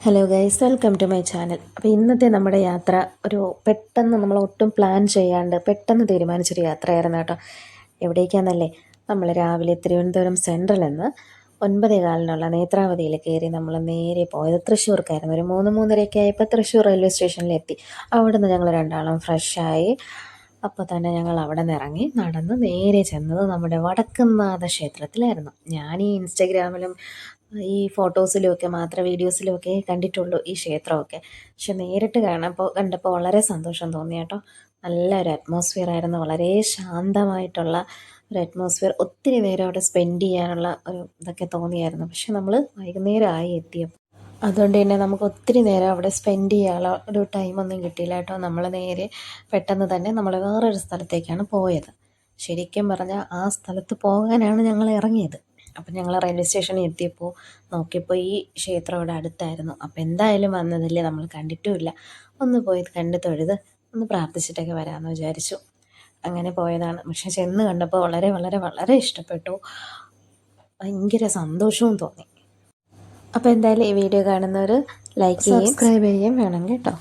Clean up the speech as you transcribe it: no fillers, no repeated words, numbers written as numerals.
Hello guys, welcome to my channel. അപ്പോൾ ഇന്നത്തെ നമ്മുടെ യാത്ര ഒരു പെട്ടെന്ന് നമ്മൾ ഒട്ടും പ്ലാൻ ചെയ്യാണ്ട് പെട്ടെന്ന് തീരുമാനിച്ചൊരു യാത്രയായിരുന്നു കേട്ടോ. എവിടേക്കാണെന്നല്ലേ, നമ്മൾ രാവിലെ തിരുവനന്തപുരം സെൻട്രലിൽ നിന്ന് 9:15 നേത്രാവതിയിൽ കയറി നമ്മൾ നേരെ പോയത് തൃശ്ശൂർക്കായിരുന്നു. ഒരു 3-3:30 ആയപ്പോൾ തൃശ്ശൂർ റെയിൽവേ സ്റ്റേഷനിലെത്തി. അവിടെ നിന്ന് ഞങ്ങൾ രണ്ടാളും ഫ്രഷായി. അപ്പോൾ തന്നെ ഞങ്ങൾ അവിടെ നിന്ന് ഇറങ്ങി നടന്ന് നേരെ ചെന്നത് നമ്മുടെ വടക്കുംനാഥ ക്ഷേത്രത്തിലായിരുന്നു. ഞാൻ ഈ ഇൻസ്റ്റഗ്രാമിലും ഈ ഫോട്ടോസിലുമൊക്കെ മാത്രം, വീഡിയോസിലുമൊക്കെ കണ്ടിട്ടുള്ളൂ ഈ ക്ഷേത്രമൊക്കെ. പക്ഷെ നേരിട്ട് കണ്ടപ്പോൾ വളരെ സന്തോഷം തോന്നി കേട്ടോ. നല്ലൊരു അറ്റ്മോസ്ഫിയർ ആയിരുന്നു, വളരെ ശാന്തമായിട്ടുള്ള ഒരു അറ്റ്മോസ്ഫിയർ. ഒത്തിരി നേരം അവിടെ സ്പെൻഡ് ചെയ്യാനുള്ള ഒരു ഇതൊക്കെ തോന്നിയായിരുന്നു. പക്ഷെ നമ്മൾ വൈകുന്നേരമായി എത്തിയപ്പോൾ, അതുകൊണ്ട് തന്നെ നമുക്ക് ഒത്തിരി നേരം അവിടെ സ്പെൻഡ് ചെയ്യാനുള്ള ഒരു ടൈമൊന്നും കിട്ടിയില്ല കേട്ടോ. നമ്മൾ നേരെ പെട്ടെന്ന് തന്നെ നമ്മൾ വേറൊരു സ്ഥലത്തേക്കാണ് പോയത്. ശരിക്കും പറഞ്ഞാൽ ആ സ്ഥലത്ത് പോകാനാണ് ഞങ്ങൾ ഇറങ്ങിയത്. അപ്പം ഞങ്ങൾ റെയിൽവേ സ്റ്റേഷനിൽ എത്തിയപ്പോൾ നോക്കിയപ്പോൾ ഈ ക്ഷേത്രം ഇവിടെ അടുത്തായിരുന്നു. അപ്പോൾ എന്തായാലും വന്നതല്ലേ, നമ്മൾ കണ്ടിട്ടുമില്ല, ഒന്ന് പോയി കണ്ട് തൊഴുത് ഒന്ന് പ്രാർത്ഥിച്ചിട്ടൊക്കെ വരാമെന്ന് വിചാരിച്ചു. അങ്ങനെ പോയതാണ്. പക്ഷെ ചെന്ന് കണ്ടപ്പോൾ വളരെ വളരെ വളരെ ഇഷ്ടപ്പെട്ടു, ഭയങ്കര സന്തോഷവും തോന്നി. അപ്പോൾ എന്തായാലും ഈ വീഡിയോ കാണുന്നവർ ലൈക്ക് ചെയ്യുകയും സബ്സ്ക്രൈബ് ചെയ്യുകയും വേണം കേട്ടോ.